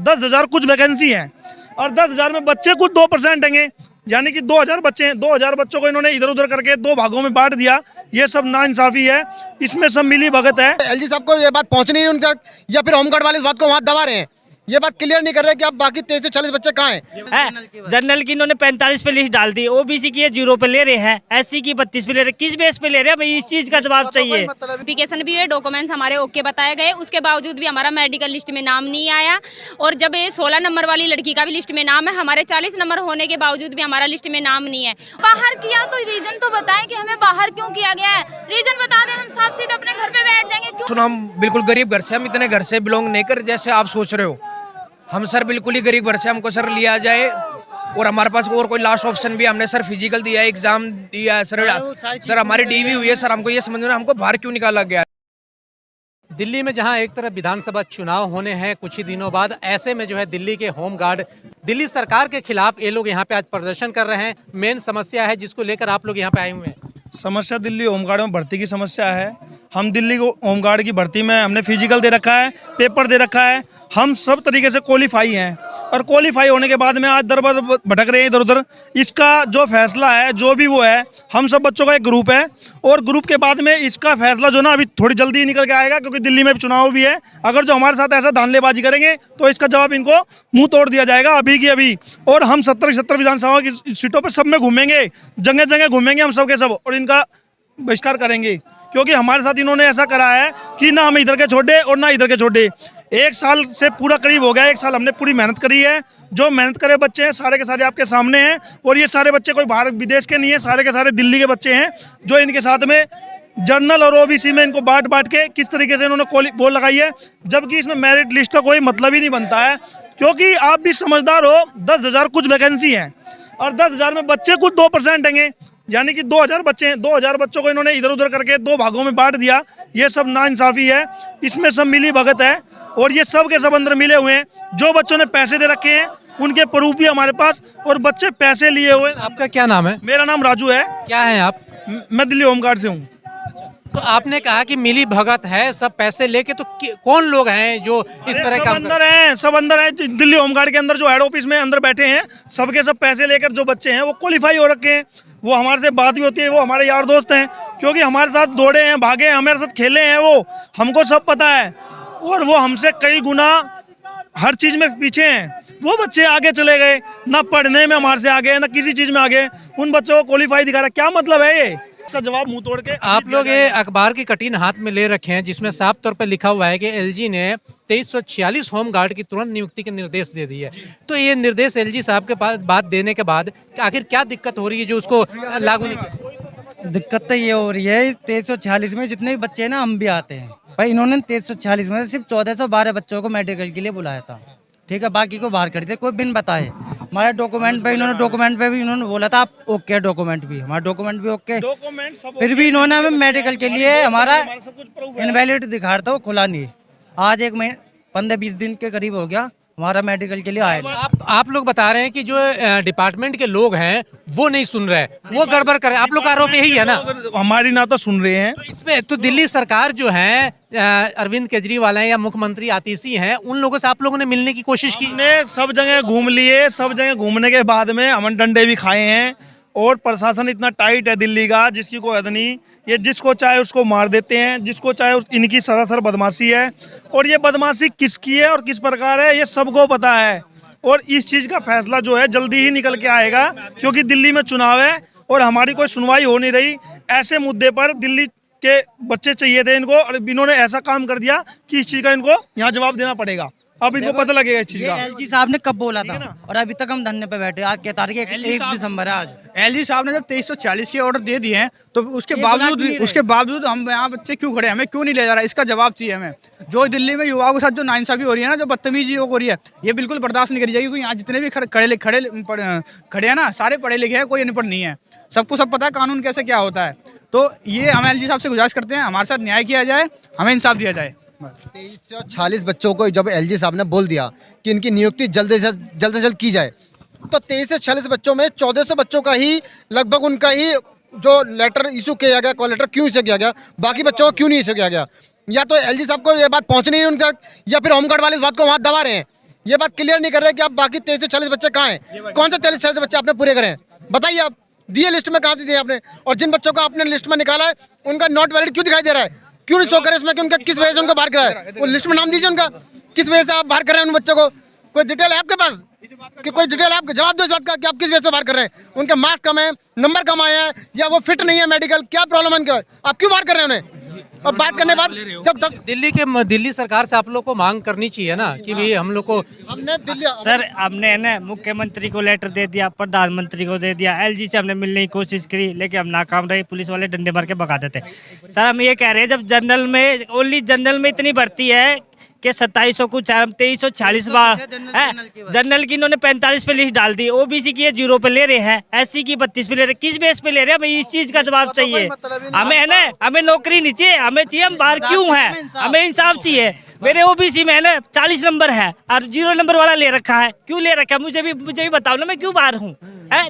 10,000 कुछ वैकेंसी हैं और 10,000 में बच्चे कुछ 2% देंगे, यानी कि 2,000 बच्चे हैं। 2,000 बच्चों को इन्होंने इधर उधर करके 2 भागों में बांट दिया। ये सब नाइंसाफी है, इसमें सब मिली भगत है। एलजी साहब को ये बात पहुंच नहीं उनका, या फिर होमगार्ड वाले इस बात को वहां दबा रहे हैं, ये बात क्लियर नहीं कर रहे कि अब बाकी 2340 बच्चे कहाँ हैं। जनरल की इन्होंने 45 पे लिस्ट डाल दी, ओबीसी की 0 पे ले रहे हैं, एससी की 32 पे ले रहे हैं। किस बेस पे ले रहे हैं भाई, इस चीज का जवाब चाहिए। एप्लीकेशन भी है, डॉक्यूमेंट्स हमारे ओके बताए गए, उसके बावजूद भी हमारा मेडिकल लिस्ट में नाम नहीं आया। और जब ये 16 नंबर वाली लड़की का भी लिस्ट में नाम है, हमारे 40 नंबर होने के बावजूद भी हमारा लिस्ट में नाम नहीं है। बाहर किया तो रीजन तो बताएं कि हमें बाहर क्यों किया गया है, रीजन बता दें, हम साफ सीधे अपने घर पे बैठ जाएंगे। क्यों? हम बिल्कुल गरीब घर से, हम इतने घर से बिलोंग नहीं कर जैसे आप सोच रहे हो। हम सर बिल्कुल ही गरीब घर से, हमको सर लिया जाए और हमारे पास और कोई लास्ट ऑप्शन भी, हमने सर फिजिकल दिया है, एग्जाम दिया है सर हमारी डीवी हुई है सर, हमको ये समझ में हमको बाहर क्यों निकाला गया। दिल्ली में जहां एक तरफ विधानसभा चुनाव होने हैं कुछ ही दिनों बाद, ऐसे में जो है दिल्ली के होमगार्ड दिल्ली सरकार के खिलाफ ये लोग यहाँ पे आज प्रदर्शन कर रहे हैं। मेन समस्या है जिसको लेकर आप लोग यहाँ पे आए हुए हैं। समस्या दिल्ली होमगार्ड में भर्ती की समस्या है। हम दिल्ली को होमगार्ड की भर्ती में हमने फिजिकल दे रखा है, पेपर दे रखा है, हम सब तरीके से क्वालिफाई हैं और क्वालिफाई होने के बाद में आज दर बदर भटक रहे हैं इधर उधर। इसका जो फैसला है, जो भी वो है, हम सब बच्चों का एक ग्रुप है और ग्रुप के बाद में इसका फैसला जो ना अभी थोड़ी जल्दी ही निकल के आएगा, क्योंकि दिल्ली में चुनाव भी है। अगर जो हमारे साथ ऐसा धांधलेबाजी करेंगे तो इसका जवाब इनको मुंह तोड़ दिया जाएगा अभी की अभी। और हम 70 विधानसभा की सीटों पर सब में घूमेंगे, जगह जगह घूमेंगे हम सब के सब, और इनका बहिष्कार करेंगे, क्योंकि हमारे साथ इन्होंने ऐसा करा है कि ना हम इधर के छोड़े और ना इधर के छोड़े। 1 साल से पूरा करीब हो गया, 1 साल हमने पूरी मेहनत करी है। जो मेहनत करे बच्चे हैं सारे के सारे आपके सामने हैं, और ये सारे बच्चे कोई बाहर विदेश के नहीं है, सारे के सारे दिल्ली के बच्चे हैं, जो इनके साथ में जनरल और ओबीसी में इनको बांट के किस तरीके से इन्होंने बोल लगाई है, जबकि इसमें मेरिट लिस्ट का कोई मतलब ही नहीं बनता है। क्योंकि आप भी समझदार हो, 10,000 कुछ वैकेंसी हैं और 10,000 में बच्चे कुछ 2% देंगे, यानी कि 2,000 बच्चे हैं। 2,000 बच्चों को इन्होंने इधर उधर करके 2 भागों में बांट दिया। ये सब नाइंसाफी है, इसमें सब मिली भगत है, और ये सब के सब अंदर मिले हुए हैं। जो बच्चों ने पैसे दे रखे हैं उनके प्रूफ भी हमारे पास, और बच्चे पैसे लिए हुए। आपका क्या नाम है? मेरा नाम राजू है। क्या है आप? मैं दिल्ली होमगार्ड से हूँ। तो आपने कहा कि मिली भगत है, सब पैसे लेके, तो कौन लोग हैं जो इस तरह काम अंदर हैं? सब अंदर हैं। दिल्ली होमगार्ड के अंदर जो हेड ऑफिस में अंदर बैठे हैं, सबके सब पैसे लेकर जो बच्चे हैं वो क्वालिफाई हो रखे हैं। वो हमारे से बात भी होती है, वो हमारे यार दोस्त हैं, क्योंकि हमारे साथ दौड़े हैं, भागे हैं, हमारे साथ खेले हैं, वो हमको सब पता है, और वो हमसे कई गुना हर चीज में पीछे हैं। वो बच्चे आगे चले गए, ना पढ़ने में हमारे से आगे, ना किसी चीज में आगे। उन बच्चों को क्वालिफाई दिखा रहा, क्या मतलब है ये? इसका जवाब मुंह तोड़ के आप लोग ये अखबार की कटीन हाथ में ले रखे हैं, जिसमें साफ तौर पर लिखा हुआ है कि एलजी ने 2346 होमगार्ड की तुरंत नियुक्ति के निर्देश दे दिए। तो ये निर्देश एलजी साहब के पास बात देने के बाद आखिर क्या दिक्कत हो रही है जो उसको लागू नहीं किया? दिक्कत तो ये हो रही है, 2346 में जितने भी बच्चे हैं ना, हम भी आते हैं भाई। इन्होंने 2346 में सिर्फ 1412 बच्चों को मेडिकल के लिए बुलाया था, ठीक है, बाकी को बाहर कर दिया, कोई बिन बताए। हमारे डॉक्यूमेंट पे भी इन्होंने बोला था आप ओके, डॉक्यूमेंट भी, हमारा डॉक्यूमेंट भी ओके, फिर भी इन्होंने हमें मेडिकल के लिए हमारा इनवैलिड दिखा रहा था, वो खुला नहीं। आज 15-20 दिन के करीब हो गया, हमारा मेडिकल के लिए आया। आप लोग बता रहे हैं कि जो डिपार्टमेंट के लोग हैं वो नहीं सुन रहे, वो गड़बड़ कर रहे हैं। आप लोग का आरोप यही है ना? हमारी ना तो सुन रहे हैं। तो इसमें तो दिल्ली सरकार जो है, अरविंद केजरीवाल हैं या मुख्यमंत्री आतिशी हैं, उन लोगों से आप लोगों ने मिलने की कोशिश की? हमने सब जगह घूम लिए, सब जगह घूमने के बाद में हम डंडे भी खाए हैं, और प्रशासन इतना टाइट है दिल्ली का, जिसकी कोई हद नहीं। ये जिसको चाहे उसको मार देते हैं, जिसको चाहे इनकी सरासर बदमाशी है, और ये बदमाशी किसकी है और किस प्रकार है ये सबको पता है। और इस चीज़ का फैसला जो है जल्दी ही निकल के आएगा, क्योंकि दिल्ली में चुनाव है और हमारी कोई सुनवाई हो नहीं रही। ऐसे मुद्दे पर दिल्ली के बच्चे चाहिए थे इनको, और इन्होंने ऐसा काम कर दिया कि इस चीज़ का इनको यहाँ जवाब देना पड़ेगा। अब इनको पता लगेगा इस चीज का। एलजी साहब ने कब बोला था, और अभी तक हम धरने पे बैठे। आज क्या तारीख है? 1 दिसंबर है आज। एलजी साहब ने जब 2340 के ऑर्डर दे दिए हैं, तो उसके बावजूद हम यहाँ बच्चे क्यों खड़े हैं? हमें क्यों नहीं ले जा रहा? इसका जवाब चाहिए हमें। जो दिल्ली में युवाओं के साथ जो नाइंसाफी हो रही है ना, जो बदतमीजी हो रही है, ये बिल्कुल बर्दाश्त नहीं करी जाएगी। क्योंकि यहाँ जितने भी खड़े हैं ना, सारे पढ़े लिखे हैं, कोई अनपढ़ नहीं है, सबको सब पता है कानून कैसे क्या होता है। तो ये हम एलजी साहब से गुजारिश करते हैं, हमारे साथ न्याय किया जाए, हमें इंसाफ दिया जाए। 2340 बच्चों को जब एलजी साहब ने बोल दिया कि इनकी नियुक्ति जल्द से जल्द की जाए, तो 23 से 46 बच्चों में 1400 बच्चों का ही लगभग उनका ही जो लेटर इशू किया गया, कॉल लेटर क्यों इशू किया गया, बाकी बच्चों को क्यों नहीं इशू किया गया? या तो एलजी साहब को ये बात पहुंच नहीं उनका, या फिर होमगार्ड वाले इस बात को वहां दबा रहे हैं, ये बात क्लियर नहीं कर रहे कि आप बाकी 2340 बच्चे कहाँ हैं, कौन से 43-46 बच्चे आपने पूरे करे हैं, बताइए आप। दिए लिस्ट में, कहाँ दिए आपने? और जिन बच्चों को आपने लिस्ट में निकाला है उनका नॉट वैलिड क्यों दिखाई दे रहा है, क्यों नहीं शो करे इसमें कि उनका किस वजह से उनको बाहर करा है? वो लिस्ट में नाम दीजिए उनका, किस वजह से आप बाहर कर रहे हैं उन बच्चों को। कोई डिटेल है आपके पास कि कोई डिटेल है? आप जवाब दो इस बात का कि आप किस वजह से बाहर कर रहे हैं। उनके मार्क्स कम है, नंबर कम आए हैं, या वो फिट नहीं है मेडिकल, क्या प्रॉब्लम है उनके, आप क्यों बाहर कर रहे हैं उन्हें? और बात करने के बाद जब दिल्ली सरकार से आप लोग को मांग करनी चाहिए ना कि भाई हम लोग को। हमने दिल्ली सर हमने ना मुख्यमंत्री को लेटर दे दिया, प्रधानमंत्री को दे दिया, एलजी से हमने मिलने की कोशिश करी, लेकिन हम नाकाम रहे। पुलिस वाले डंडे मार के भगा देते। सर हम ये कह रहे हैं, जब जनरल में ओनली जनरल में इतनी भर्ती है कि 2700 कुछ 2340 जनरल की इन्होंने 45 पे लिस्ट डाल दी, ओबीसी की 0 पे ले रहे हैं, एससी की 32 पे ले रहे हैं। किस बेस पे ले रहे हैं? हमें इस चीज का जवाब चाहिए। हमें है ना, हमें नौकरी नहीं चाहिए, हमें चाहिए हम बाहर क्यों हैं, हमें इंसाफ चाहिए। मेरे ओबीसी में है ना 40 नंबर है और 0 नंबर वाला ले रखा है, क्यों ले रखा है? मुझे भी बताओ ना, मैं क्यों बाहर हूँ?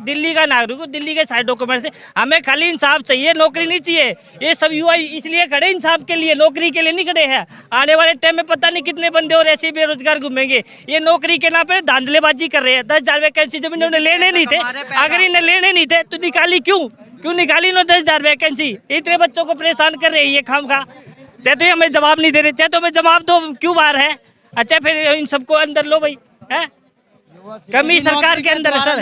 दिल्ली का नागरिक हूँ, दिल्ली के सारे डॉक्यूमेंट से। हमें खाली इंसाफ चाहिए, नौकरी नहीं चाहिए। ये सब युवा इसलिए खड़े इंसाफ के लिए, नौकरी के लिए नहीं खड़े हैं। आने वाले टाइम में पता नहीं कितने बंदे और ऐसे बेरोजगार घूमेंगे। ये नौकरी के नाम पे धांधलेबाजी कर रहे हैं। 10,000 वैकेंसी जब इन्होंने लेने नहीं थे, अगर इन्हें लेने नहीं थे तो निकाली क्यों निकाली इन्होंने 10,000 वैकेंसी? इतने बच्चों को परेशान कर रही है खामखा। चाहे तो हमें जवाब नहीं दे रहे, चाहे तो हमें जवाब दो, क्यों बाहर है? अच्छा फिर इन सबको अंदर लो भाई, है कमी सरकार के अंदर है सर।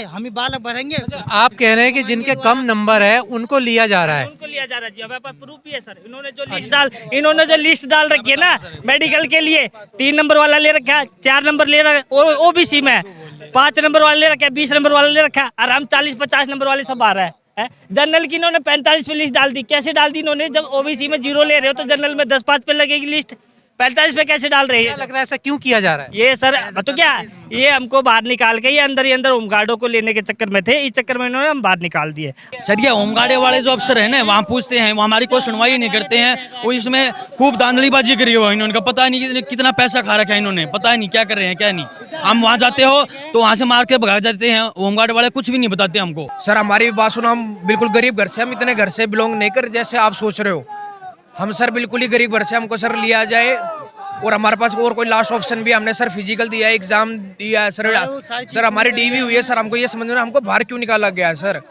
हम ही बालक भरेंगे। आप कह रहे हैं कि जिनके कम नंबर है उनको लिया जा रहा है। उनको लिया जा रहा है जी, हमारे पास प्रूफ भी है सर। इन्होंने जो लिस्ट डाल रखी है ना मेडिकल के लिए, 3 नंबर वाला ले रखा है, 4 नंबर ले रखा है ओबीसी में, 5 नंबर वाला ले रखा है, 20 नंबर वाला ले रखा है, और हम 40-50 नंबर वाले सब आ रहा है। जनरल की इन्होंने 45 पे लिस्ट डाल दी। कैसे डाल दी इन्होंने? जब ओबीसी में 0 ले रहे हो तो जनरल में 10-5 पे लगेगी लिस्ट, 45 पे कैसे डाल रही है? लग रहा है ऐसा क्यों किया जा रहा है? ये सर तो क्या, ये हमको बाहर निकाल के, ये अंदर ही अंदर होमगार्डों को लेने के चक्कर में थे, इस चक्कर में इन्होंने हम बाहर निकाल दिए। सर ये होमगार्ड वाले जो अफसर है ना, वहाँ पूछते हैं, वो हमारी कोई सुनवाई नहीं करते हैं। वो इसमें खूब धांधलीबाजी करी हुई इन्होंने, पता नहीं कितना पैसा खा रखा है इन्होंने, पता नहीं क्या कर रहे हैं क्या नहीं। हम वहाँ जाते हो तो वहाँ से मार के भगा जाते हैं, होमगार्ड वाले कुछ भी नहीं बताते हमको। सर हमारी भी बात सुनो, हम बिल्कुल गरीब घर से, हम इतने घर से बिलोंग नहीं कर जैसे आप सोच रहे हो। हम सर बिल्कुल ही गरीब घर से, हमको सर लिया जाए और हमारे पास और कोई लास्ट ऑप्शन भी, हमने सर फिजिकल दिया है, एग्जाम दिया है सर हमारी डीवी हुई है सर। हमको ये समझ में हमको बाहर क्यों निकाला गया है सर?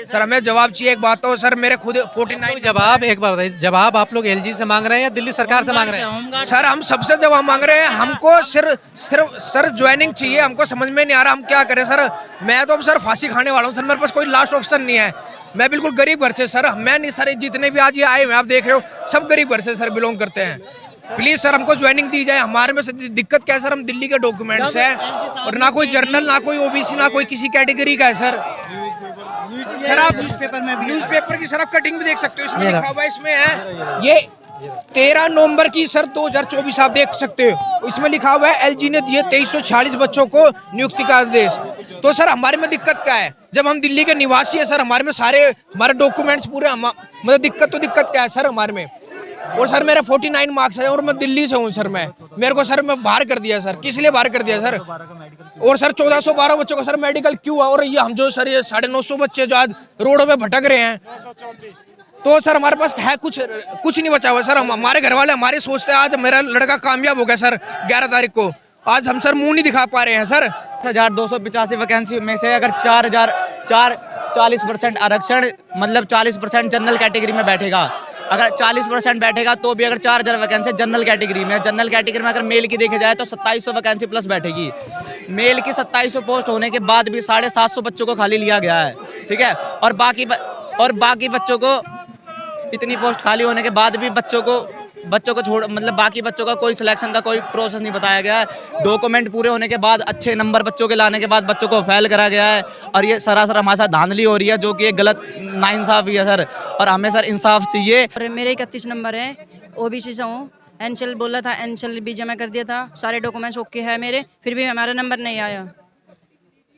सर हमें जवाब चाहिए। एक बात तो सर मेरे खुद 49 जवाब, एक बात बताइए, जवाब आप लोग एलजी से मांग रहे हैं या दिल्ली सरकार से मांग रहे हैं? सर हम सबसे जवाब मांग रहे हैं। हमको सिर्फ सर ज्वाइनिंग चाहिए। हमको समझ में नहीं आ रहा हम क्या करें सर। मैं तो अब सर फांसी खाने वाला हूँ सर, मेरे पास कोई लास्ट ऑप्शन नहीं है। मैं बिल्कुल गरीब घर से सर, मैं नहीं सर, जितने भी आज ये आए हुए आप देख रहे हो सब गरीब घर से सर बिलोंग करते हैं। प्लीज सर हमको ज्वाइनिंग दी जाए। हमारे में दिक्कत क्या है सर, हम दिल्ली के डॉक्यूमेंट्स है और ना कोई जर्नल, ना कोई ओबीसी, ना कोई किसी कैटेगरी का है सर। सर आप न्यूज़पेपर की सर आप कटिंग भी देख सकते हो, इसमें लिखा हुआ है, इसमें है ये 13 नवंबर की सर 2024 आप देख सकते हो। इसमें लिखा हुआ है एलजी ने दिए 2340 बच्चों को नियुक्ति का आदेश। तो सर हमारे में दिक्कत क्या है? जब हम दिल्ली के निवासी है सर, हमारे में सारे हमारे डॉक्यूमेंट्स पूरे, मतलब दिक्कत क्या है सर हमारे में? और सर मेरे 49 मार्क्स है और मैं दिल्ली से हूँ सर। मेरे को सर मैं बाहर कर दिया सर, किस लिए बाहर कर दिया सर? और सर 1412 बच्चों का सर मेडिकल क्यों है? और ये हम जो सर ये 950 बच्चे जो आज रोडों पे भटक रहे हैं, तो सर हमारे पास है कुछ नहीं बचा हुआ सर। हमारे घर वाले हमारे सोचते हैं, आज मेरा लड़का कामयाब हो गया सर 11 तारीख को, आज हम सर मुंह नहीं दिखा पा रहे हैं सर। 1285 वैकेंसी में से अगर 40% आरक्षण, मतलब 40% जनरल कैटेगरी में बैठेगा, अगर 40% बैठेगा तो भी अगर 4000 वैकेंसी जनरल कैटेगरी में, जनरल कैटेगरी में अगर मेल की देखी जाए तो 2700 वैकेंसी प्लस बैठेगी। मेल की 2700 पोस्ट होने के बाद भी 750 बच्चों को खाली लिया गया है, ठीक है। और बाकी बच्चों को, इतनी पोस्ट खाली होने के बाद भी बच्चों को छोड़, मतलब बाकी बच्चों का कोई सिलेक्शन का कोई प्रोसेस नहीं बताया गया है। डॉक्यूमेंट पूरे होने के बाद, अच्छे नंबर बच्चों के लाने के बाद बच्चों को फेल करा गया है। और ये सरासर हमारे साथ धांधली हो रही है, जो कि एक गलत नाइंसाफ़ी है सर। और हमें सर इंसाफ चाहिए। और मेरे 31 नंबर है, ओबीसी से हूँ। एनशल बोला था, एनशल भी जमा कर दिया था, सारे डॉक्यूमेंट्स ओके है मेरे, फिर भी हमारा नंबर नहीं आया।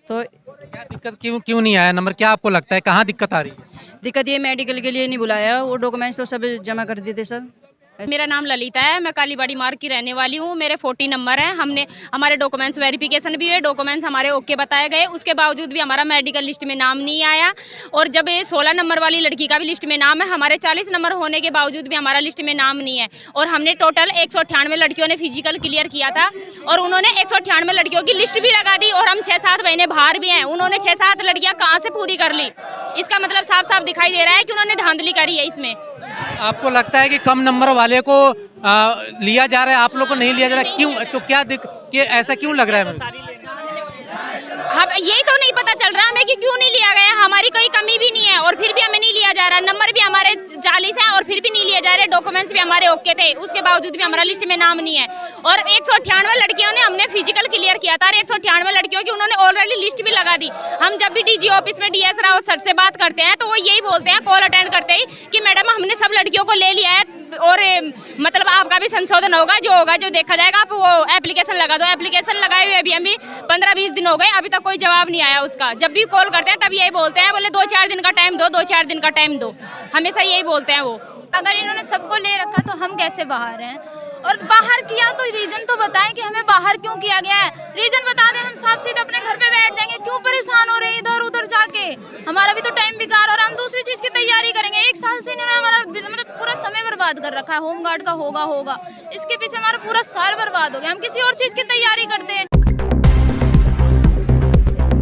तो क्या दिक्कत, क्यों नहीं आया नंबर? क्या आपको लगता है कहाँ दिक्कत आ रही है? दिक्कत ये मेडिकल के लिए नहीं बुलाया, वो डॉक्यूमेंट्स तो सब जमा कर दिए थे सर। मेरा नाम ललिता है, मैं कालीबाड़ी मार्ग की रहने वाली हूँ। मेरे 40 नंबर हैं। हमने हमारे डॉक्यूमेंट्स वेरिफिकेशन भी हुए, डॉक्यूमेंट्स हमारे ओके बताए गए, उसके बावजूद भी हमारा मेडिकल लिस्ट में नाम नहीं आया। और जब ये 16 नंबर वाली लड़की का भी लिस्ट में नाम है, हमारे 40 नंबर होने के बावजूद भी हमारा लिस्ट में नाम नहीं है। और हमने टोटल 198 लड़कियों ने फिजिकल क्लियर किया था और उन्होंने 198 लड़कियों की लिस्ट भी लगा दी और हम 6-7 महीने बाहर भी हैं। उन्होंने 6-7 लड़कियाँ कहाँ से पूरी कर ली? इसका मतलब साफ साफ दिखाई दे रहा है कि उन्होंने धांधली करी है इसमें। आपको लगता है कि कम नंबर वाले को लिया जा रहा है, आप लोग को नहीं लिया जा रहा है, क्यों? तो क्या कि ऐसा क्यों लग रहा है? हम यही तो नहीं पता चल रहा हमें कि क्यों नहीं लिया गया। हमारी कोई कमी भी नहीं है और फिर भी हमें नहीं लिया जा रहा। नंबर भी हमारे 40 है और फिर भी नहीं लिए जा रहे। डॉक्यूमेंट्स भी हमारे ओके थे, उसके बावजूद भी हमारा लिस्ट में नाम नहीं है। और 198 लड़कियों ने हमने फिजिकल क्लियर किया था और 198 लड़कियों की उन्होंने ऑलरेडी लिस्ट भी लगा दी। हम जब भी डीजी ऑफिस में डीएस राव सर से बात करते हैं तो वो यही बोलते हैं कॉल अटेंड करते ही कि मैडम हमने सब लड़कियों को ले लिया है और मतलब आपका भी संशोधन होगा, जो होगा जो देखा जाएगा। आप वो एप्लीकेशन लगा दो। एप्लीकेशन लगाए हुए अभी हम भी 15-20 दिन हो गए, अभी तक कोई जवाब नहीं आया उसका। जब भी कॉल करते हैं तब यही बोलते हैं, बोले 2-4 दिन का टाइम दो, 2-4 दिन का टाइम दो, हमेशा यही बोलते हैं वो। अगर इन्होंने सबको ले रखा तो हम कैसे बाहर हैं? और बाहर किया तो रीजन तो बताएं कि हमें बाहर क्यों किया गया है। रीजन बता दें, हम साफ सीधे अपने घर पे बैठ जाएंगे। क्यों परेशान हो रहे हैं इधर उधर जाके? हमारा भी तो टाइम बेकार और हम दूसरी चीज की तैयारी करेंगे। 1 साल से इन्होंने हमारा मतलब पूरा समय बर्बाद कर रखा है। होमगार्ड का होगा इसके पीछे हमारा पूरा साल बर्बाद हो गया। हम किसी और चीज की तैयारी करते हैं,